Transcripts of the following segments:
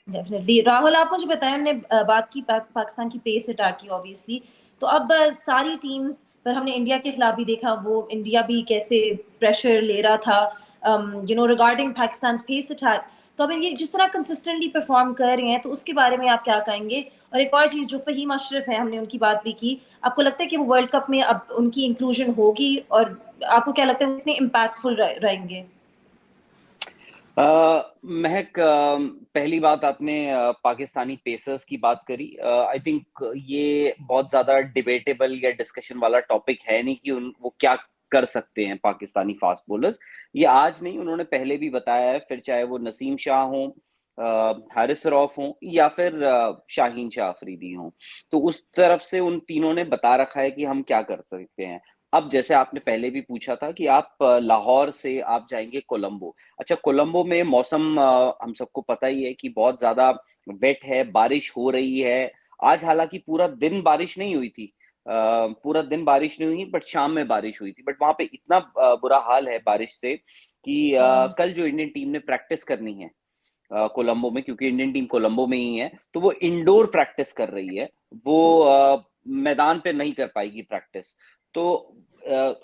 Definitely. Rahul, आप मुझे बताएं, हमने बात की पाकिस्तान की पेस अटैक की ऑब्वियसली, तो अब सारी टीम्स पर हमने इंडिया के खिलाफ भी देखा, वो इंडिया भी कैसे प्रेशर ले रहा था रिगार्डिंग पाकिस्तान पेस अटैक। तो अब ये जिस तरह कंसिस्टेंटली परफॉर्म कर रहे हैं, तो उसके बारे में आप क्या कहेंगे? और एक और चीज, जो फहीम अशरफ है, हमने उनकी बात भी की, आपको लगता है कि वो वर्ल्ड कप में अब उनकी इंक्लूजन होगी, और आपको क्या लगता है वो कितने इम्पैक्टफुल रहेंगे? महक, पहली बात आपने पाकिस्तानी पेसर्स की बात करी। आई थिंक ये बहुत ज्यादा डिबेटेबल या डिस्कशन वाला टॉपिक है नहीं कि वो क्या कर सकते हैं पाकिस्तानी फास्ट बॉलर्स। ये आज नहीं, उन्होंने पहले भी बताया है, फिर चाहे वो नसीम शाह हो, हारिस रऊफ हो, या फिर शाहीन शाह अफरीदी हो, तो उस तरफ से उन तीनों ने बता रखा है कि हम क्या कर सकते हैं। अब जैसे आपने पहले भी पूछा था कि आप लाहौर से आप जाएंगे कोलंबो। अच्छा, कोलंबो में मौसम हम सबको पता ही है कि बहुत ज्यादा वेट है, बारिश हो रही है। आज हालांकि पूरा दिन बारिश नहीं हुई थी, पूरा दिन बारिश नहीं हुई, बट शाम में बारिश हुई थी। बट वहां पे इतना बुरा हाल है बारिश से कि कल जो इंडियन टीम ने प्रैक्टिस करनी है कोलंबो में, क्योंकि इंडियन टीम कोलंबो में ही है, तो वो इंडोर प्रैक्टिस कर रही है। वो मैदान पे नहीं कर पाएगी प्रैक्टिस। तो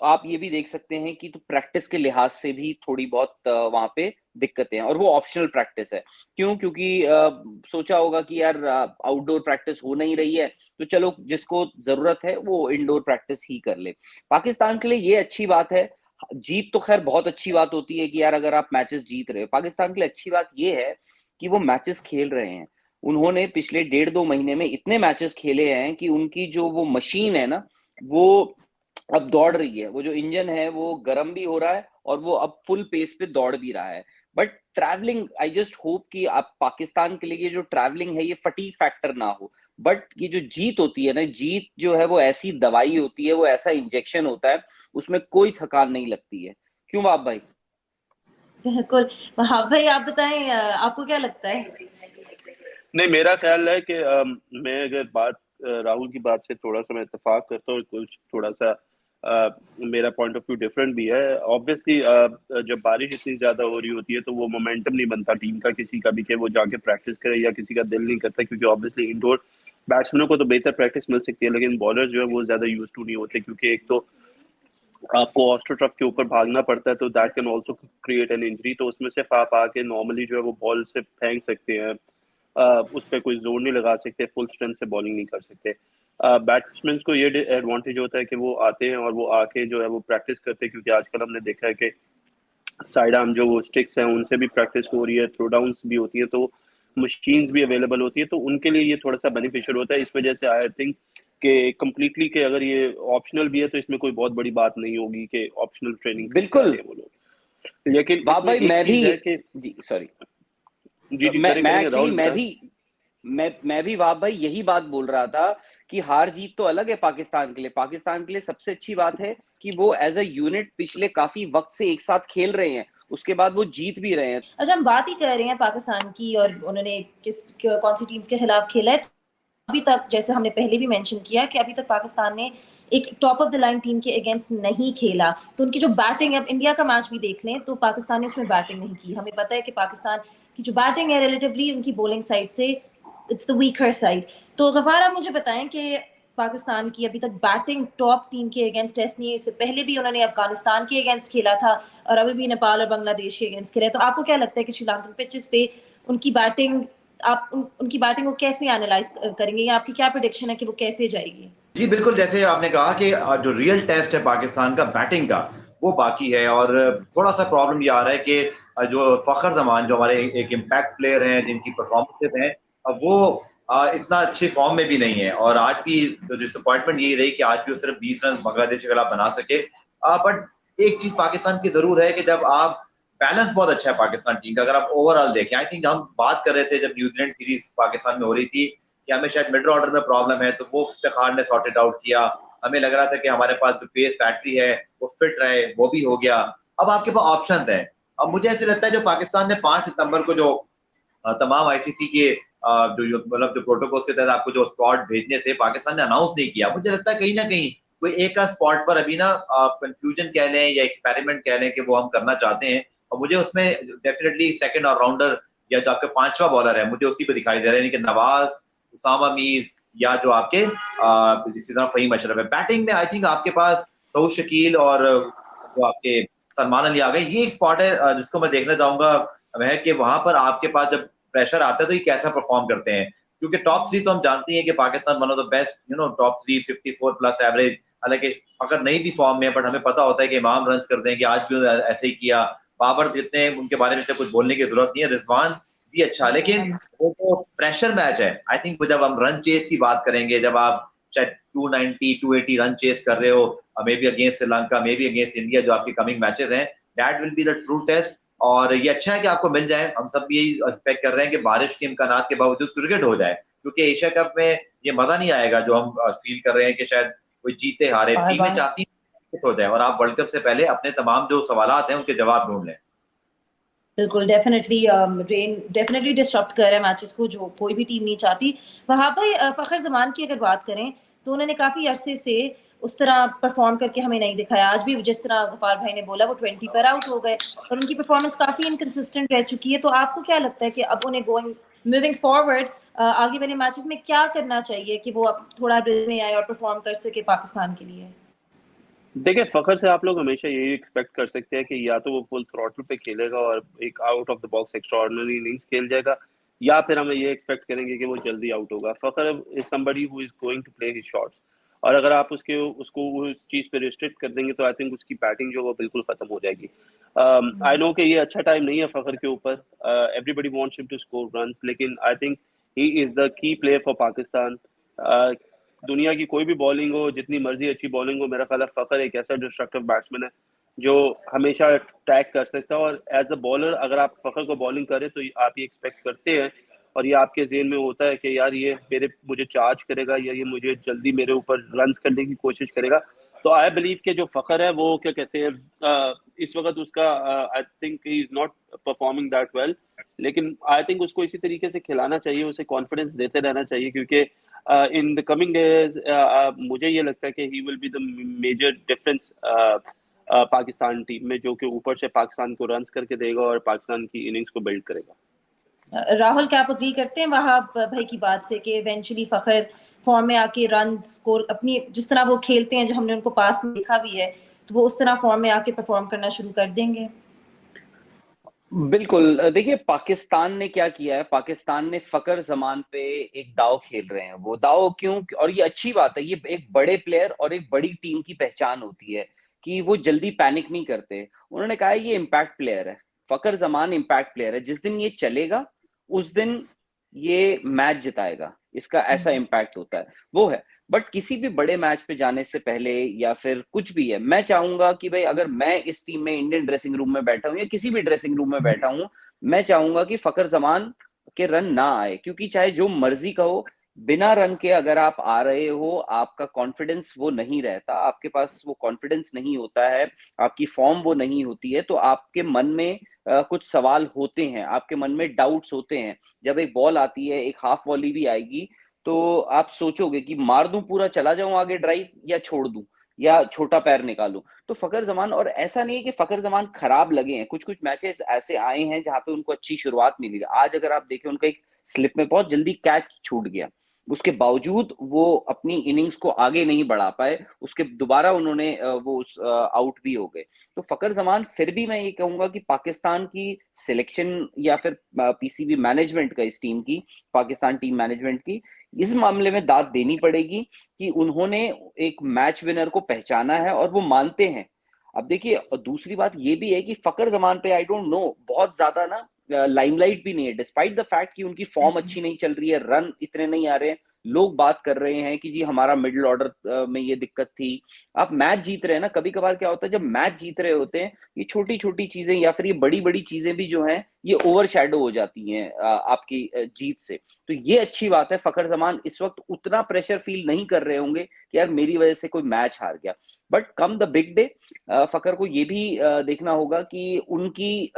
आप ये भी देख सकते हैं कि तो प्रैक्टिस के लिहाज से भी थोड़ी बहुत वहां पे दिक्कतें हैं, और वो ऑप्शनल प्रैक्टिस है। क्यों? क्योंकि सोचा होगा कि यार आउटडोर प्रैक्टिस हो नहीं रही है, तो चलो जिसको जरूरत है वो इंडोर प्रैक्टिस ही कर ले। पाकिस्तान के लिए ये अच्छी बात है। जीत तो खैर बहुत अच्छी बात होती है कि यार अगर आप मैचेस जीत रहे हो। पाकिस्तान के लिए अच्छी बात ये है कि वो मैचेस खेल रहे हैं। उन्होंने पिछले 1.5-2 महीने में इतने मैचेस खेले हैं कि उनकी जो वो मशीन है ना, वो अब दौड़ रही है। वो जो इंजन है वो गर्म भी हो रहा है, और वो अब फुल पेस पे दौड़ भी रहा है। But travelling, I just hope कि आप पाकिस्तान के लिए ये जो ट्रैवलिंग है ये फटीग फैक्टर ना हो। बट ये जो जीत होती है ना, जीत जो है वो ऐसी दवाई होती है, वो ऐसा इंजेक्शन होता है, उसमें कोई थकान नहीं लगती है। क्यों बाप भाई? बिल्कुल। हाँ भाई, आप बताएं, आपको क्या लगता है? नहीं, मेरा ख्याल है कि मैं अगर बात राहुल की बात से थोड़ा सा मैं इत्तेफाक करता हूँ, कुछ थोड़ा सा मेरा पॉइंट ऑफ व्यू डिफरेंट भी है। ऑब्वियसली जब बारिश इतनी ज्यादा हो रही होती है तो वो मोमेंटम नहीं बनता टीम का किसी का भी कि वो जाके प्रैक्टिस करे, या किसी का दिल नहीं करता, क्योंकि ऑब्वियसली इंडोर बैट्समैनों को तो बेहतर प्रैक्टिस मिल सकती है, लेकिन बॉलर जो है वो ज्यादा यूज टू नहीं होते, क्योंकि एक तो आपको ऑस्ट्रोटर्फ के ऊपर भागना पड़ता है, तो that can also create an injury. तो उसमें से आप आके नॉर्मली जो है वो बॉल से फेंक सकते हैं, उस पर कोई जोर नहीं लगा सकते, फुल स्ट्रेंथ से बॉलिंग नहीं कर सकते। बैट्समैन को ये एडवांटेज होता है कि वो आते हैं और वो आके जो है वो प्रैक्टिस करते हैं, क्योंकि आजकल हमने देखा है कि साइड आर्म जो वो स्टिक्स हैं उनसे भी प्रैक्टिस हो रही है, थ्रो डाउन्स भी होती है, तो मशीन्स भी अवेलेबल होती है, तो उनके लिए ये थोड़ा सा बेनिफिशियल होता है। इस वजह से आई थिंक कि कम्प्लीटली कि अगर ये ऑप्शनल भी है तो इसमें कोई बहुत बड़ी बात नहीं होगी कि ऑप्शनल ट्रेनिंग करके आ बिल्कुल रहे हैं वो लोग। लेकिन बाप इसमें भाई, एक मैं भी, चीज है कि जी सॉरी, जी जी, करें मैं करेंगे एक्चुअली राहुल बताएं। मैं भी वाह भाई यही बात बोल रहा था कि हार जीत तो अलग है पाकिस्तान के लिए। पाकिस्तान के लिए सबसे अच्छी बात है कि वो एज अ यूनिट पिछले काफी वक्त से एक साथ खेल रहे हैं, उसके बाद वो जीत भी रहे हैं। अच्छा, हम बात ही कर रहे हैं पाकिस्तान की, और उन्होंने कौन सी टीम्स के खिलाफ खेला है, तो अभी तक, जैसे हमने पहले भी मेंशन किया, कि अभी तक पाकिस्तान ने एक top of the line team के अगेंस्ट नहीं खेला। तो उनकी जो बैटिंग, अब इंडिया का मैच भी देख लें तो पाकिस्तान ने उसमें बैटिंग नहीं की। हमें पता है कि पाकिस्तान की जो बैटिंग है, रिलेटिवली उनकी बॉलिंग साइड से इट्स द वीकर साइड। तो गफार, आप मुझे बताएं कि पाकिस्तान की अभी तक बैटिंग टॉप टीम के अगेंस्ट टेस्ट नहीं है। इससे पहले भी उन्होंने अफगानिस्तान के अगेंस्ट खेला था, और अभी भी नेपाल और बांग्लादेश के अगेंस्ट खेला है। तो आपको क्या लगता है कि श्रीलंकन पिचेस पे उनकी बैटिंग, आप उनकी बैटिंग को कैसे एनालाइज करेंगे, या आपकी क्या प्रेडिक्शन है कि वो कैसे जाएगी? जी बिल्कुल, जैसे आपने कहा कि जो रियल टेस्ट है पाकिस्तान का बैटिंग का, वो बाकी है। और थोड़ा सा प्रॉब्लम ये आ रहा है कि जो फखर जमान, जो हमारे एक इम्पैक्ट प्लेयर हैं जिनकी परफॉर्मेंसेज हैं, वो इतना अच्छे फॉर्म में भी नहीं है। और आज भी जो डिसअपॉइंटमेंट यही रही कि आज भी वो सिर्फ 20 रन बांग्लादेश के खिलाफ बना सके। बट एक चीज पाकिस्तान की जरूर है कि जब आप, बैलेंस बहुत अच्छा है पाकिस्तान टीम का। अगर आप ओवरऑल देखें, आई थिंक हम बात कर रहे थे जब न्यूजीलैंड सीरीज पाकिस्तान में हो रही थी कि हमें शायद मिडिल ऑर्डर में प्रॉब्लम है, तो वो इफ्तिखार ने सॉर्ट इट आउट किया। हमें लग रहा था कि हमारे पास जो पेस बैटरी है वो फिट रहे, वो भी हो गया। अब आपके पास ऑप्शन है। अब मुझे ऐसे लगता है जो पाकिस्तान ने 5 सितंबर को जो तमाम आईसीसी के जो मतलब जो प्रोटोकॉल के तहत आपको जो स्क्वाड भेजने थे, पाकिस्तान ने अनाउंस नहीं किया। मुझे लगता है कहीं ना कहीं कोई एक का स्पॉट पर अभी ना कंफ्यूजन कह लें या एक्सपेरिमेंट कह लें कि वो हम करना चाहते हैं। और मुझे उसमें डेफिनेटली सेकंड ऑलराउंडर या जो आपका 5वां बॉलर है, मुझे उसी पे दिखाई दे रहा है, यानी कि नवाज, उसामा मीर या जो आपके इसी तरह फहीम अशरफ है। बैटिंग में आई थिंक आपके पास सऊद शकील और जो आपके सलमान अली आ गए, ये एक स्पॉट है जिसको मैं देखना चाहूंगा है कि वहां पर आपके पास जब प्रेशर आता है तो ये कैसा परफॉर्म करते हैं, क्योंकि टॉप 3 तो हम जानते हैं कि Pakistan one of the best top 3 54 plus average, हालांकि अगर नहीं भी फॉर्म में, बट हमें पता होता है कि इमाम रन कर देंगे, आज भी ऐसे ही किया, बाबर जितने, उनके बारे में से कुछ बोलने की जरूरत नहीं है, रिजवान भी अच्छा, लेकिन वो तो प्रेशर मैच है। आई थिंक जब हम रन चेस की बात करेंगे, जब आप शायद 290 280 रन चेस कर रहे हो, maybe against Sri Lanka, maybe against India, जो आपके कमिंग मैचेस हैं, that will be the true test. और ये अच्छा है कि आपको मिल जाए, हम सब भी यही एक्सपेक्ट कर रहे हैं कि बारिश के इम्कानात के बावजूद क्रिकेट हो जाए, क्योंकि एशिया कप में ये मजा नहीं आएगा जो हम फील कर रहे हैं कि शायद कोई जीते हारे, टीमें चाहती हो जाए और आप वर्ल्ड कप से पहले अपने तमाम जो सवालात हैं उनके जवाब ढूंढ लें। बिल्कुल, डेफिनेटली रेन डेफिनेटली डिस्टर्ब कर रहा है मैचेस को, जो कोई भी टीम नहीं चाहती। वहाँ पर फखर जमान की अगर बात करें तो उन्होंने काफी अरसे से उस तरह परफॉर्म करके हमें नहीं दिखाया। आज भी जिस तरह गफार भाई ने बोला, वो 20 पर आउट हो गए और उनकी परफॉर्मेंस काफी इनकंसिस्टेंट रह चुकी है। तो आपको क्या लगता है कि अब उन्हें मूविंग फॉरवर्ड आगे वाले मैचेस में क्या करना चाहिए कि वो अब थोड़ा रिदम में आए और परफॉर्म कर सके पाकिस्तान के लिए? देखिए, फखर से आप लोग हमेशा यही एक्सपेक्ट कर सकते हैं कि या तो वो फुल थ्रॉटल पे खेलेगा और एक out of the box extraordinary innings खेल जाएगा, या फिर हमें ये एक्सपेक्ट करेंगे कि वो जल्दी आउट होगा। Fakhar is somebody who is going to play his shots, और अगर आप उसको उस चीज पे रिस्ट्रिक्ट कर देंगे तो आई थिंक उसकी बैटिंग जो वो बिल्कुल खत्म हो जाएगी। आई नो कि ये अच्छा टाइम नहीं है फखर के ऊपर, everybody wants him to score runs, लेकिन I think he is the key player for Pakistan. दुनिया की कोई भी बॉलिंग हो, जितनी मर्जी अच्छी बॉलिंग हो, मेरा ख्याल है फखर एक ऐसा डिस्ट्रक्टिव बैट्समैन है जो हमेशा टैग कर सकता है। और एज अ बॉलर अगर आप फखर को बॉलिंग करें तो आप ये एक्सपेक्ट करते हैं और ये आपके जेहन में होता है कि यार ये मुझे चार्ज करेगा या ये मुझे जल्दी मेरे ऊपर रन करने की कोशिश करेगा। तो आई बिलीव कि जो फखर है वो क्या कहते हैं, इस वक्त उसका आई think he is not performing that well, लेकिन आई थिंक उसको इसी तरीके से खिलाना चाहिए, उसे कॉन्फिडेंस देते रहना चाहिए, क्योंकि इन द कमिंग डेज मुझे ये लगता है कि he will be the major difference Pakistan team में, जो कि ऊपर से पाकिस्तान को रन करके देगा और पाकिस्तान की इनिंग्स को बिल्ड करेगा। राहुल, क्या आप अग्री करते हैं वहाब भाई की बात से कि इवेंचुअली फखर फॉर्म में आके रन स्कोर अपनी जिस तरह वो खेलते हैं, जो हमने उनको पास में देखा भी है, तो वो उस तरह फॉर्म में आके परफॉर्म करना शुरू कर देंगे? बिल्कुल, देखिए पाकिस्तान ने क्या किया है, पाकिस्तान ने फखर जमान पे एक दाव खेल रहे हैं। वो दाव क्यों, और ये अच्छी बात है, ये एक बड़े प्लेयर और एक बड़ी टीम की पहचान होती है कि वो जल्दी पैनिक नहीं करते। उन्होंने कहा है ये इम्पैक्ट प्लेयर है, फखर जमान इम्पैक्ट प्लेयर है, जिस दिन ये चलेगा उस दिन ये मैच जिताएगा, इसका ऐसा इम्पैक्ट होता है, वो है। बट किसी भी बड़े मैच पे जाने से पहले या फिर कुछ भी है, मैं चाहूंगा कि भाई अगर मैं इस टीम में इंडियन ड्रेसिंग रूम में बैठा हूं या किसी भी ड्रेसिंग रूम में बैठा हूं, मैं चाहूंगा कि फखर जमान के रन ना आए, क्योंकि चाहे जो मर्जी कहो, बिना रन के अगर आप आ रहे हो, आपका कॉन्फिडेंस वो नहीं रहता, आपके पास वो कॉन्फिडेंस नहीं होता है, आपकी फॉर्म वो नहीं होती है, तो आपके मन में कुछ सवाल होते हैं, आपके मन में डाउट्स होते हैं। जब एक बॉल आती है, एक हाफ वॉली भी आएगी, तो आप सोचोगे कि मार दूं पूरा, चला जाऊं आगे ड्राइव, या छोड़ दूं, या छोटा पैर निकालूं। तो फखर जमान, और ऐसा नहीं है कि फखर जमान खराब लगे हैं, कुछ कुछ मैचेस ऐसे आए हैं जहां पे उनको अच्छी शुरुआत मिली। आज अगर आप देखें, उनका एक स्लिप में बहुत जल्दी कैच छूट गया, उसके बावजूद वो अपनी इनिंग्स को आगे नहीं बढ़ा पाए, उसके दोबारा उन्होंने वो आउट भी हो गए। तो फखर जमान, फिर भी मैं ये कहूंगा कि पाकिस्तान की सिलेक्शन या फिर पीसीबी मैनेजमेंट का, इस टीम की, पाकिस्तान टीम मैनेजमेंट की, इस मामले में दाद देनी पड़ेगी कि उन्होंने एक मैच विनर को पहचाना है और वो मानते हैं। अब देखिए, दूसरी बात ये भी है कि फखर जमान पे आई डोंट नो बहुत ज्यादा ना लाइमलाइट भी नहीं है, डिस्पाइट द फैक्ट कि उनकी फॉर्म अच्छी नहीं चल रही है, रन इतने नहीं आ रहे हैं। लोग बात कर रहे हैं कि जी हमारा मिडिल ऑर्डर में ये दिक्कत थी। आप मैच जीत रहे हैं ना, कभी कभार क्या होता है, जब मैच जीत रहे होते हैं, ये छोटी छोटी चीजें या फिर ये बड़ी बड़ी चीजें भी जो हैं, ये ओवर शैडो हो जाती हैं आपकी जीत से। तो ये अच्छी बात है, फखर जमान इस वक्त उतना प्रेशर फील नहीं कर रहे होंगे कि यार मेरी वजह से कोई मैच हार गया। But come the big day, Fakhar को ये भी देखना होगा कि उनकी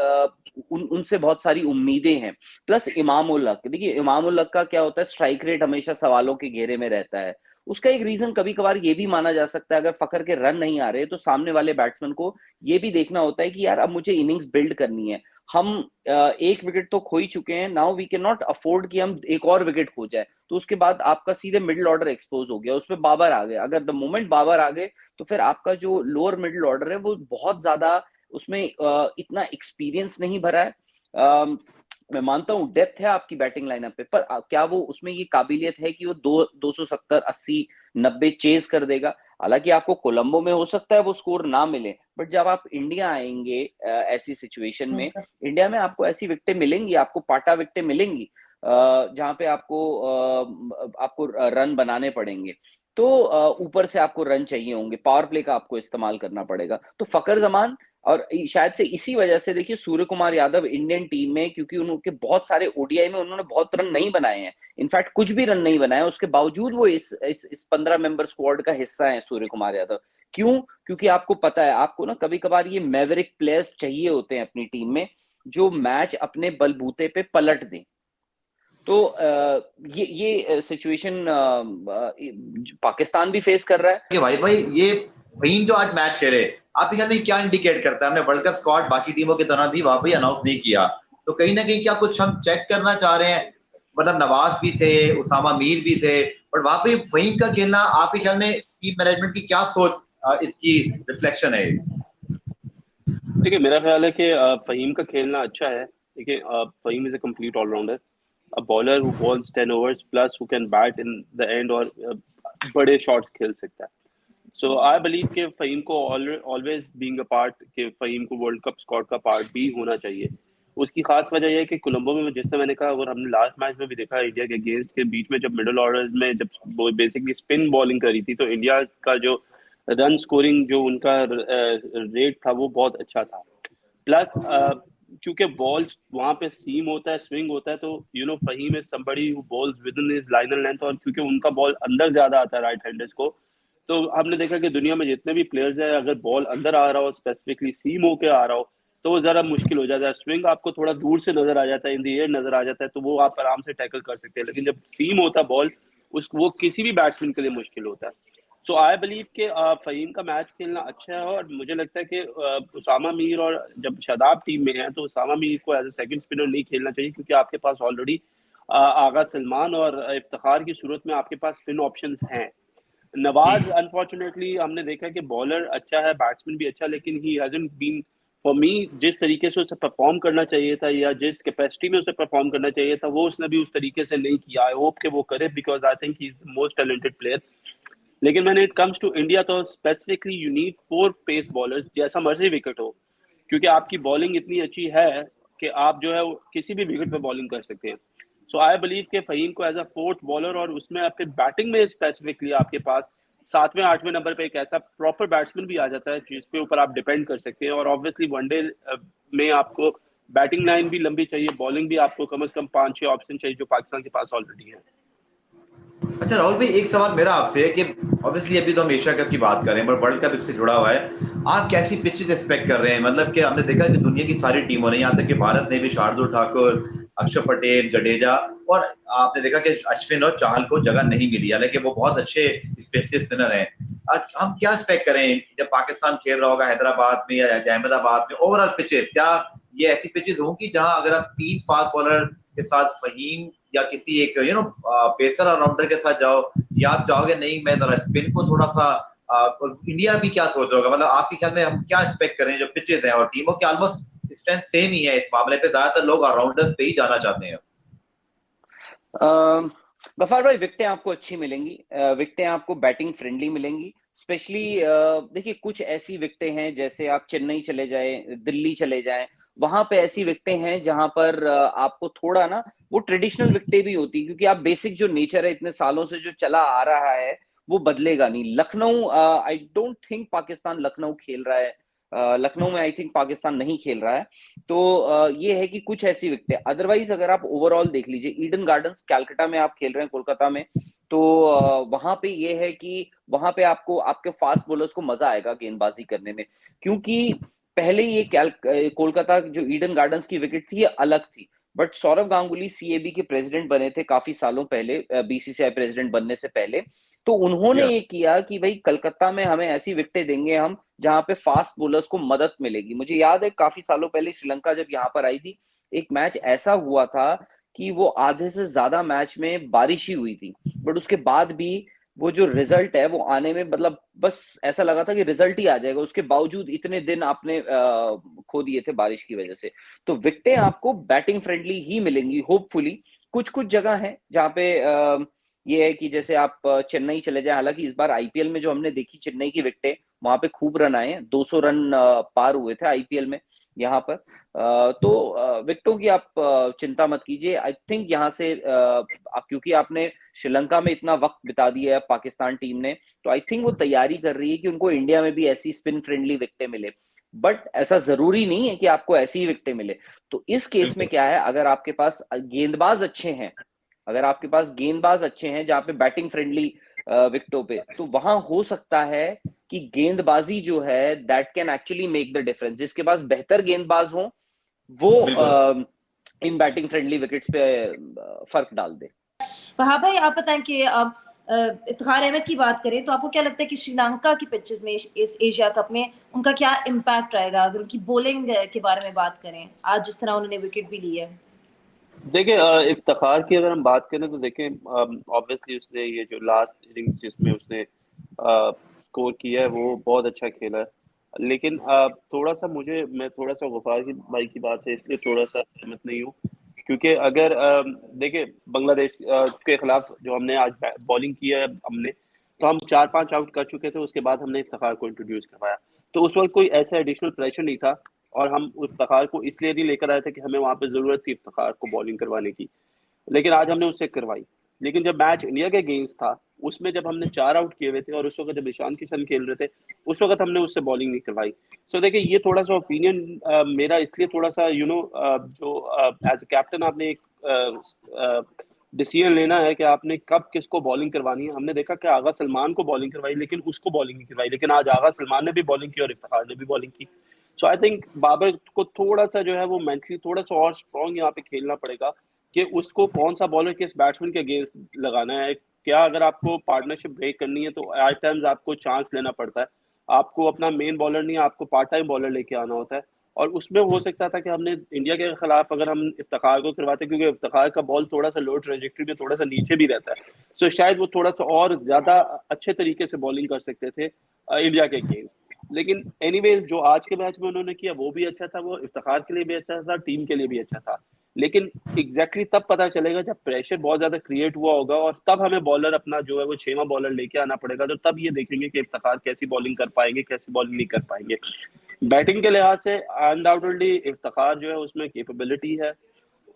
उनसे बहुत सारी उम्मीदें हैं। प्लस इमाम उल हक, देखिए इमाम उल हक का क्या होता है, स्ट्राइक रेट हमेशा सवालों के घेरे में रहता है। उसका एक रीजन कभी कभार ये भी माना जा सकता है, अगर फखर के रन नहीं आ रहे तो सामने वाले बैट्समैन को ये भी देखना होता है कि यार अब मुझे इनिंग्स बिल्ड करनी है। हम एक विकेट तो खो ही चुके हैं, now we can not afford कि हम एक और विकेट खो जाए। तो उसके बाद आपका सीधे मिडिल ऑर्डर एक्सपोज हो गया, उसमें बाबर आ गए। अगर द मोमेंट बाबर आ गए तो फिर आपका जो लोअर मिडिल ऑर्डर है वो बहुत ज्यादा, उसमें इतना एक्सपीरियंस नहीं भरा है। मैं मानता हूँ डेप्थ है आपकी बैटिंग लाइनअप पे, पर क्या वो उसमें ये काबिलियत है कि वो 270, 80, 90 चेज कर देगा? हालांकि आपको कोलंबो में हो सकता है वो स्कोर ना मिले, बट जब आप इंडिया आएंगे ऐसी सिचुएशन में, इंडिया में आपको ऐसी विकेटें मिलेंगी, आपको पाटा विकेटें मिलेंगी जहां पे आपको रन बनाने पड़ेंगे। तो ऊपर से आपको रन चाहिए होंगे, पावर प्ले का आपको इस्तेमाल करना पड़ेगा। तो फकर जमान, और शायद से इसी वजह से देखिए सूर्य कुमार यादव इंडियन टीम में, क्योंकि उनके बहुत सारे ओडीआई में उन्होंने बहुत रन नहीं बनाए हैं, इनफैक्ट कुछ भी रन नहीं बनाए, उसके बावजूद वो इस 15 मेंबर स्क्वाड का हिस्सा है सूर्य कुमार यादव। क्यों? क्योंकि आपको पता है, आपको ना कभी कभार ये मैवरिक प्लेयर्स चाहिए होते हैं अपनी टीम में, जो मैच अपने बलबूते पे पलट दें। तो ये सिचुएशन पाकिस्तान भी फेस कर रहा है कि भाई ये फहीम जो आज मैच खेले, आपके ख्याल में क्या इंडिकेट करता है? हमने वर्ल्ड कप स्क्वाड बाकी टीमों की तरह भी वहां पे अनाउंस नहीं किया, तो कहीं ना कहीं क्या कुछ हम चेक करना चाह रहे हैं? मतलब नवाज भी थे, उसामा मीर भी थे, बट वहां पे फहीम का खेलना आपके ख्याल में टीम मैनेजमेंट की क्या सोच इसकी रिफ्लेक्शन है? देखिए मेरा ख्याल है कि फहीम का खेलना अच्छा है। देखिए Faheem is a complete allrounder, a bowler who bowls 10 overs plus who can bat in the end, और बड़े शॉट्स खेल सकता है। सो आई बिलीव कि फहीम को ऑलवेज बीइंग अ पार्ट, कि फहीम को वर्ल्ड कप स्क्वाड का पार्ट भी होना चाहिए। उसकी खास वजह यह है कि कोलंबो में, जिस तरह मैंने कहा, और हमने लास्ट मैच में भी देखा इंडिया के अगेंस्ट के बीच में, जब मिडिल ऑर्डर में जब वो बेसिकली स्पिन बॉलिंग करी थी, तो इंडिया का जो रन स्कोरिंग जो उनका रेट था वो बहुत अच्छा था। प्लस क्योंकि बॉल्स वहां पे सीम होता है, स्विंग होता है, तो Faheem is somebody who bowls within his line and length, और क्योंकि उनका बॉल अंदर ज्यादा आता है राइट हैंडर्स को, तो हमने देखा कि दुनिया में जितने भी प्लेयर्स हैं, अगर बॉल अंदर आ रहा हो, स्पेसिफिकली सीम होके आ रहा हो, तो वो जरा मुश्किल हो जाता है। स्विंग आपको थोड़ा दूर से नजर आ जाता है, इन द एयर नजर आ जाता है, तो वो आप आराम से टैकल कर सकते हैं। लेकिन जब सीम होता है बॉल, वो किसी भी बैट्समैन के लिए मुश्किल होता है। सो आई बिलीव कि फहीम का मैच खेलना अच्छा है, और मुझे लगता है कि उसामा मीर, और जब शादाब टीम में है तो उसामा मीर को एज ए सेकंड स्पिनर नहीं खेलना चाहिए, क्योंकि आपके पास ऑलरेडी आगा सलमान और इफ्तिखार की सूरत में आपके पास स्पिन ऑप्शंस हैं। नवाज अनफॉर्चुनेटली हमने देखा कि बॉलर अच्छा है, बैट्समैन भी अच्छा, लेकिन he hasn't been for me, जिस तरीके से उसे परफॉर्म करना चाहिए था या जिस कैपेसिटी में उसे परफॉर्म करना चाहिए था, वो उसने भी उस तरीके से नहीं किया। आई होप कि वो करे, because I think he is the most talented player. लेकिन when it comes to India, तो specifically you need 4 pace bowlers, जैसा मर्जी विकेट हो, क्योंकि आपकी बॉलिंग इतनी अच्छी है कि आप जो है किसी भी विकेट पे बॉलिंग कर सकते हैं। सो आई बिलीव के फहीम को एज अ 4th बॉलर, और उसमें आपके बैटिंग में स्पेसिफिकली आपके पास 7वें 8वें नंबर पे एक ऐसा प्रॉपर बैट्समैन भी आ जाता है जिसके ऊपर आप डिपेंड कर सकते हैं। और ऑब्वियसली वनडे में आपको बैटिंग लाइन भी लंबी चाहिए, बॉलिंग भी आपको कम से कम 5-6 ऑप्शन चाहिए, जो पाकिस्तान के पास ऑलरेडी है। अच्छा राहुल भाई, एक सवाल मेरा आपसे है कि ऑब्वियसली अभी तो हम एशिया कप की बात कर रहे हैं, पर वर्ल्ड कप इससे जुड़ा हुआ है। आप कैसी पिचेस एक्सपेक्ट कर रहे हैं? मतलब कि हमने देखा कि दुनिया की सारी टीमों ने, यहाँ तक कि भारत ने भी शार्दुल ठाकुर, अक्षर पटेल, जडेजा, और आपने देखा कि अश्विन और चाहल को जगह नहीं मिली, हालांकि वो बहुत अच्छे स्पेशलिस्ट स्पिनर हैं। हम क्या एक्सपेक्ट करें जब पाकिस्तान खेल रहा होगा हैदराबाद में या अहमदाबाद में? ओवरऑल पिचेस क्या ये ऐसी पिचेस होंगी जहां अगर आप 3 फास्ट बॉलर के साथ फहीम या किसी एक पेसर ऑलराउंडर के साथ जाओ, या आप चाहोगे नहीं मैं जरा स्पिन को थोड़ा सा इंडिया भी क्या सोच रहा होगा? मतलब आपके ख्याल में हम क्या एक्सपेक्ट करें जो पिचेस हैं? और टीमों की ऑलमोस्ट स्ट्रेंथ सेम ही है इस मामले पे, ज्यादातर लोग ऑलराउंडर्स पे ही जाना चाहते हैं। गफार भाई, विकेटें आपको अच्छी मिलेंगी, विकेटें आपको बैटिंग फ्रेंडली मिलेंगी। स्पेशली देखिए कुछ ऐसी विकेटें हैं, जैसे आप चेन्नई चले जाएं, दिल्ली चले जाएं, वहां पे ऐसी विकेटें हैं जहां पर आपको थोड़ा ना वो ट्रेडिशनल विकेटें भी होती, क्योंकि आप बेसिक जो नेचर है इतने सालों से जो चला आ रहा है वो बदलेगा नहीं। Lucknow, I don't think Pakistan Lucknow खेल रहा है, लखनऊ में आई थिंक पाकिस्तान नहीं खेल रहा है। तो ये है कि कुछ ऐसी विकेटें, अदरवाइज अगर आप ओवरऑल देख लीजिए, ईडन गार्डन्स कैलकाटा में आप खेल रहे हैं, कोलकाता में, तो वहां पे ये है कि वहां पे आपको आपके फास्ट बॉलर्स को मजा आएगा गेंदबाजी करने में, क्योंकि पहले ये कोलकाता जो ईडन गार्डन्स की विकेट थी ये अलग थी। बट सौरव गांगुली सीएबी के प्रेसिडेंट बने थे काफी सालों पहले, बीसीसीआई प्रेसिडेंट बनने से पहले। तो उन्होंने Yeah. ये किया कि भाई कलकत्ता में हमें ऐसी विकेटें देंगे हम जहां पे फास्ट बॉलर्स को मदद मिलेगी। मुझे याद है काफी सालों पहले श्रीलंका जब यहाँ पर आई थी, एक मैच ऐसा हुआ था कि वो आधे से ज्यादा मैच में बारिश ही हुई थी, बट उसके बाद भी वो जो रिजल्ट है वो आने में, मतलब बस ऐसा लगा था कि रिजल्ट ही आ जाएगा, उसके बावजूद इतने दिन आपने खो दिए थे बारिश की वजह से। तो विकेटें आपको बैटिंग फ्रेंडली ही मिलेंगी होपफुली। कुछ कुछ जगह है जहाँ पे ये है कि जैसे आप चेन्नई चले जाए, हालांकि इस बार आईपीएल में जो हमने देखी चेन्नई की विकेटें, वहां पे खूब रन आए हैं, 200 रन पार हुए थे आईपीएल में यहाँ पर। तो विकेटों की आप चिंता मत कीजिए। आई थिंक यहाँ से क्योंकि आपने श्रीलंका में इतना वक्त बिता दिया है पाकिस्तान टीम ने, तो आई थिंक वो तैयारी कर रही है कि उनको इंडिया में भी ऐसी स्पिन फ्रेंडली विकेटें मिले। बट ऐसा जरूरी नहीं है कि आपको ऐसी ही विकेटें मिले। तो इस केस में क्या है, अगर आपके पास गेंदबाज अच्छे हैं, अगर आपके पास गेंदबाज अच्छे हैं जहां पे बैटिंग फ्रेंडली विकेटों पे, तो वहां हो सकता है कि गेंदबाजी जो है that can actually make the difference. जिसके पास बेहतर गेंदबाज हो वो इन बैटिंग फ्रेंडली विकेट्स पे फर्क डाल दे। वहाब भाई, आप बताएं कि अब इफ्तिखार अहमद की बात करें तो आपको क्या लगता है कि श्रीलंका की पिचेस में इस एशिया कप में उनका क्या इम्पैक्ट रहेगा, अगर उनकी बॉलिंग के बारे में बात करें, आज जिस तरह उन्होंने विकेट भी ली है? देखिए, इफ्तिखार की अगर हम बात करें तो देखें, ऑब्वियसली उसने ये जो लास्ट इनिंग्स जिसमें उसने स्कोर किया है वो बहुत अच्छा खेला है। लेकिन थोड़ा सा मैं थोड़ा सा गफार की भाई की बात से इसलिए थोड़ा सा सहमत नहीं हूँ, क्योंकि अगर देखिए बांग्लादेश के खिलाफ जो हमने आज बॉलिंग की है हमने, तो हम 4-5 आउट कर चुके थे, उसके बाद हमने इफ्तिखार को इंट्रोड्यूस करवाया। तो उस वक्त कोई ऐसा एडिशनल प्रेशर नहीं था, और हम इफ्तिखार को इसलिए नहीं लेकर आए थे कि हमें वहां पे जरूरत थी इफ्तिखार को बॉलिंग करवाने की, लेकिन आज हमने उससे करवाई। लेकिन जब मैच इंडिया के अगेंस्ट था, उसमें जब हमने 4 आउट किए हुए थे और उस वक्त जब ईशान किशन खेल रहे थे, उस वक्त हमने उससे बॉलिंग नहीं करवाई। सो देखिए, ये थोड़ा सा ओपिनियन मेरा इसलिए थोड़ा सा जो एज ए कैप्टन आपने एक डिसीजन लेना है कि आपने कब किसको बॉलिंग करवानी है। हमने देखा कि आगा सलमान को बॉलिंग करवाई, लेकिन उसको बॉलिंग नहीं करवाई, लेकिन आज आगा सलमान ने भी बॉलिंग की और इफ्तिखार ने भी बॉलिंग की। सो आई थिंक बाबर को थोड़ा सा जो है वो मेंटली थोड़ा सा और स्ट्रॉन्ग यहाँ पे खेलना पड़ेगा कि उसको कौन सा बॉलर किस बैट्समैन के अगेंस्ट लगाना है। क्या अगर आपको पार्टनरशिप ब्रेक करनी है तो एट टाइम्स आपको चांस लेना पड़ता है, आपको अपना मेन बॉलर नहीं, आपको पार्ट टाइम बॉलर लेके आना होता है। और उसमें हो सकता था कि हमने इंडिया के खिलाफ अगर हम इफ्तिखार को करवाते, क्योंकि इफ्तिखार का बॉल थोड़ा सा लो ट्रेजेक्ट्री में थोड़ा सा नीचे भी रहता है, तो शायद वो थोड़ा सा और ज्यादा अच्छे तरीके से बॉलिंग कर सकते थे इंडिया के अगेंस्ट। लेकिन एनीवेज जो आज के मैच में उन्होंने किया वो भी अच्छा था, वो इफ्तिखार के लिए भी अच्छा था, टीम के लिए भी अच्छा था। लेकिन एग्जैक्टली तब पता चलेगा जब प्रेशर बहुत ज्यादा क्रिएट हुआ होगा, और तब हमें बॉलर अपना जो है वो 6वां बॉलर लेके आना पड़ेगा, तो तब ये देखेंगे कि इफ्तिखार कैसी बॉलिंग कर पाएंगे, कैसी बॉलिंग नहीं कर पाएंगे। बैटिंग के लिहाज से अनडाउटेडली इफ्तिखार जो है उसमें कैपेबिलिटी है।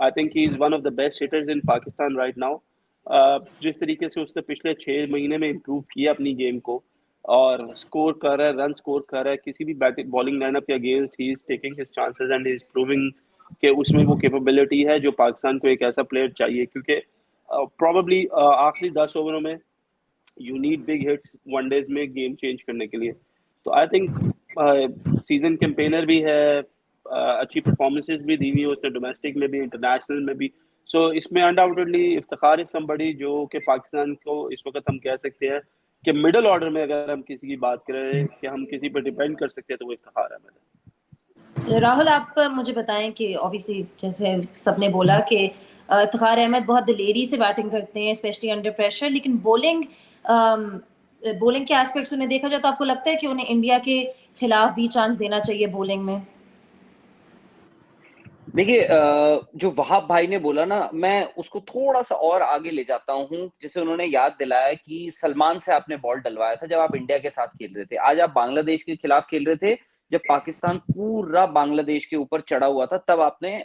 आई think he is one of the best hitters in Pakistan right now. जिस तरीके से उसने पिछले 6 महीने में इम्प्रूव किया अपनी गेम को और स्कोर कर रहा है, रन स्कोर कर रहा है, किसी भी बैटिंग बॉलिंग लाइनअप के against he is taking his chances and he is proving कि उसमें वो कैपेबिलिटी है जो पाकिस्तान को एक ऐसा प्लेयर चाहिए। क्योंकि प्रॉबली आखिरी 10 ओवरों में you need big hits one-days में गेम चेंज करने के लिए। तो आई थिंक सीजन कैंपेनर भी है, अच्छी परफॉर्मेंसेज भी दी हुई है उसने डोमेस्टिक में भी इंटरनेशनल में भी। सो इसमें अनडाउटेडली इफ्तिखार इज समबडी जो कि पाकिस्तान को इस वक्त हम कह सकते हैं कि मिडिल ऑर्डर में अगर हम किसी की बात करें कि हम किसी पर डिपेंड कर सकते हैं तो वो इफ्तिखार है। राहुल, आप मुझे बताएं कि ऑब्वियसली जैसे सबने बोला कि इफ्तिखार अहमद बहुत दिलेरी से बैटिंग करते हैं स्पेशली अंडर प्रेशर, लेकिन बॉलिंग के एस्पेक्ट्स उन्हें देखा जाए तो आपको लगता है कि उन्हें इंडिया के खिलाफ भी चांस देना चाहिए बॉलिंग में? देखिए, जो वहाब भाई ने बोला ना, मैं उसको थोड़ा सा और आगे ले जाता हूँ। जैसे उन्होंने याद दिलाया कि सलमान से आपने बॉल डलवाया था जब आप इंडिया के साथ खेल रहे थे, आज आप बांग्लादेश के खिलाफ खेल रहे थे जब पाकिस्तान पूरा बांग्लादेश के ऊपर चढ़ा हुआ था, तब आपने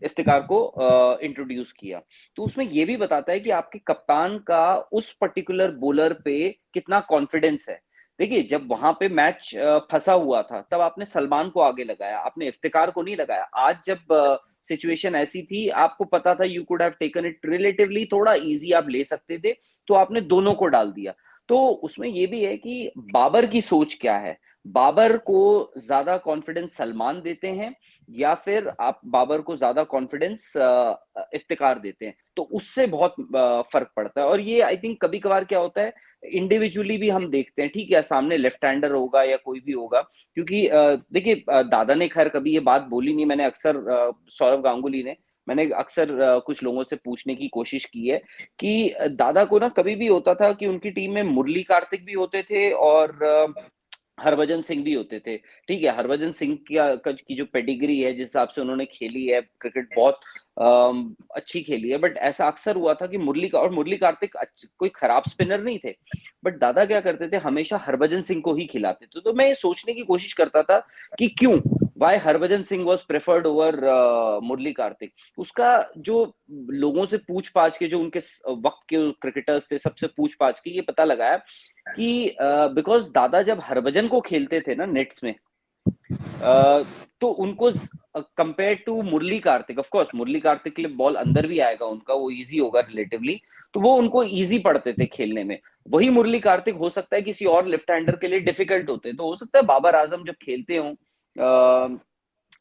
इफ्तिकार को इंट्रोड्यूस किया। तो उसमें यह भी बताता है कि आपके कप्तान का उस पर्टिकुलर बॉलर पे कितना कॉन्फिडेंस है। देखिए, जब वहां पे मैच फंसा हुआ था तब आपने सलमान को आगे लगाया, आपने इफ्तिकार को नहीं लगाया। आज जब सिचुएशन ऐसी थी, आपको पता था you could have taken it relatively थोड़ा इजी, आप ले सकते थे, तो आपने दोनों को डाल दिया। तो उसमें यह भी है कि बाबर की सोच क्या है। बाबर को ज्यादा कॉन्फिडेंस सलमान देते हैं, या फिर आप बाबर को ज्यादा कॉन्फिडेंस इफ्तिकार देते हैं, तो उससे बहुत फर्क पड़ता है। और ये आई थिंक कभी कभार क्या होता है, इंडिविजुअली भी हम देखते हैं, ठीक है सामने लेफ्ट हैंडर होगा या कोई भी होगा, क्योंकि देखिए दादा ने खैर कभी ये बात बोली नहीं, मैंने अक्सर सौरव गांगुली ने, मैंने अक्सर कुछ लोगों से पूछने की कोशिश की है कि दादा को ना कभी भी होता था कि उनकी टीम में मुरली कार्तिक भी होते थे और हरभजन सिंह भी होते थे। ठीक है, हरभजन सिंह की जो पेडिग्री है, जिस हिसाब से उन्होंने खेली है क्रिकेट, बहुत अच्छी खेली है, बट ऐसा अक्सर हुआ था कि मुरली कार्तिक कोई खराब स्पिनर नहीं थे, बट दादा क्या करते थे, हमेशा हरभजन सिंह को ही खिलाते थे। तो मैं ये सोचने की कोशिश करता था कि क्यों, why Harbhajan Singh was preferred over Murali Kartik. उसका जो लोगों से पूछ पाछ के, जो उनके वक्त के क्रिकेटर्स थे, सबसे पूछ पाछ के ये पता लगाया कि बिकॉज दादा जब हरभजन को खेलते थे ना नेट्स में, तो उनको compare to Murali Kartik, of course Murali Kartik के लिए बॉल अंदर भी आएगा उनका, वो इजी होगा रिलेटिवली, तो वो उनको इजी पड़ते थे खेलने में। वही मुरली कार्तिक हो सकता है किसी और लेफ्ट हैंडर के लिए डिफिकल्ट होते, तो हो सकता है बाबर आजम जब खेलते हो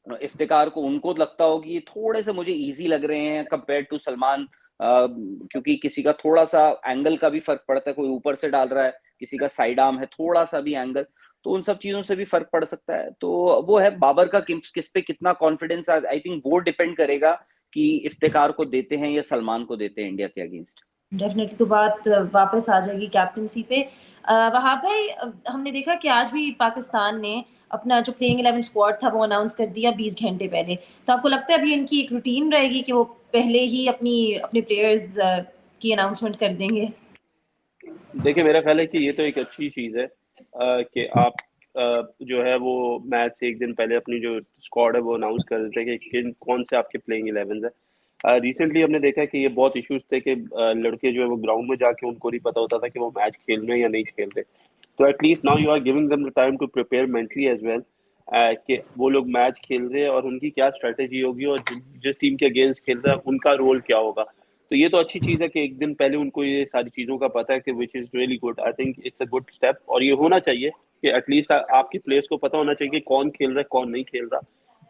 इफ्तिकार को, उनको लगता हो कि ये थोड़े से मुझे इजी लग रहे हैं कंपेयर टू सलमान, क्योंकि किसी का थोड़ा सा एंगल का भी फर्क पड़ता है, कोई ऊपर से डाल रहा है, किसी का साइड आर्म है, थोड़ा सा भी एंगल, तो उन सब चीजों से भी फर्क पड़ सकता है। तो वो है बाबर का किस पे कितना कॉन्फिडेंस, आई थिंक वो डिपेंड करेगा कि इफ्तिकार को देते हैं या सलमान को देते हैं इंडिया के अगेंस्ट। डेफिनेटली, तो बात वापस आ जाएगी कैप्टनसी पे। वहाब भाई, हमने देखा कि आज भी पाकिस्तान ने अपना जो प्लेइंग 11 स्क्वाड था वो अनाउंस कर दिया 20 घंटे पहले। तो आपको लगता है अभी इनकी एक रूटीन रहेगी कि वो पहले ही अपने प्लेयर्स की अनाउंसमेंट कर देंगे? देखिए मेरा ख्याल है कि ये तो एक अच्छी चीज़ है कि आप जो है वो मैच से एक दिन पहले अपनी जो स्क्वाड है वो अनाउंस कर देते हैं कि कौन से आपके प्लेइंग 11 है। रिसेंटली हमने देखा है कि ये बहुत इश्यूज थे कि लड़के जो है वो ग्राउंड में जाके उनको नहीं पता होता था कि वो मैच खेल रहे हैं या नहीं खेल रहे। तो at least now you are giving them the time to prepare mentally as well, कि वो लोग मैच खेल रहे हैं और उनकी क्या स्ट्रेटेजी होगी और जिस टीम के अगेंस्ट खेल रहा है उनका रोल क्या होगा। तो ये तो अच्छी चीज़ है कि एक दिन पहले उनको ये सारी चीज़ों का पता है कि which is really good. I think it's a good step, और ये होना चाहिए कि एटलीस्ट आपके प्लेयर्स को पता होना चाहिए कि कौन खेल रहा है कौन नहीं खेल रहा।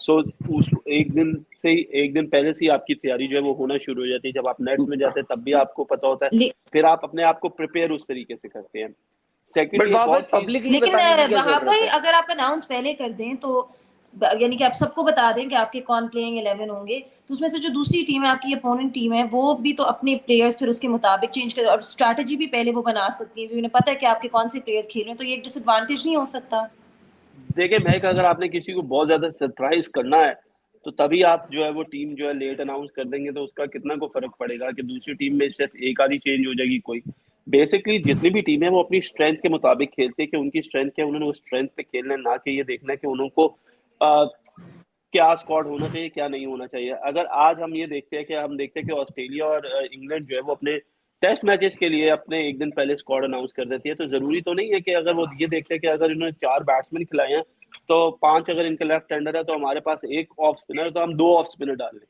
सो उस एक दिन पहले से ही आपकी तैयारी जो है वो होना शुरू हो जाती है। जब आप नेट्स में जाते हैं तब भी आपको पता होता है, फिर आप अपने आप को प्रिपेयर उस तरीके से करते हैं। सेकंड, एक और चीज, पब्लिकली लेकिन बताने की क्या वहाब जरूरत भाई, है? अगर आप अनाउंस पहले कर दें तो यानी कि आप सबको बता दें कि आपके कौन प्लेइंग 11 होंगे, तो उसमें से जो दूसरी टीम है, आपकी अपोनेंट टीम है, वो भी तो अपने प्लेयर्स फिर उसके मुताबिक चेंज कर और स्ट्रैटेजी भी पहले वो बना सकती है, क्योंकि उन्हें पता है कि आपके कौन से प्लेयर्स खेल रहे हैं। तो ये एक डिसएडवांटेज नहीं हो सकता? देखिए महक, अगर आपने किसी को बहुत ज्यादा सरप्राइज करना है तो तभी आप जो है वो टीम जो है लेट अनाउंस कर देंगे, तो उसका कितना को फर्क पड़ेगा कि दूसरी टीम में सिर्फ एक आधी चेंज हो जाएगी कोई। बेसिकली जितनी भी टीम है वो अपनी स्ट्रेंथ के मुताबिक खेलती है कि उनकी स्ट्रेंथ क्या है, उन्होंने उस स्ट्रेंथ पे खेलना है, ना कि ये देखना है कि उनको क्या स्क्वाड होना चाहिए क्या नहीं होना चाहिए। अगर आज हम ये देखते हैं कि ऑस्ट्रेलिया और इंग्लैंड जो है वो अपने टेस्ट मैचेस के लिए अपने एक दिन पहले स्क्वाड अनाउंस कर देती है, तो जरूरी तो नहीं है कि अगर वो ये देखते हैं कि अगर इन्होंने 4 बैट्समैन खिलाए हैं तो 5 अगर इनके लेफ्ट हैंडर है तो हमारे पास एक ऑफ स्पिनर है तो हम 2 ऑफ स्पिनर डाल लें।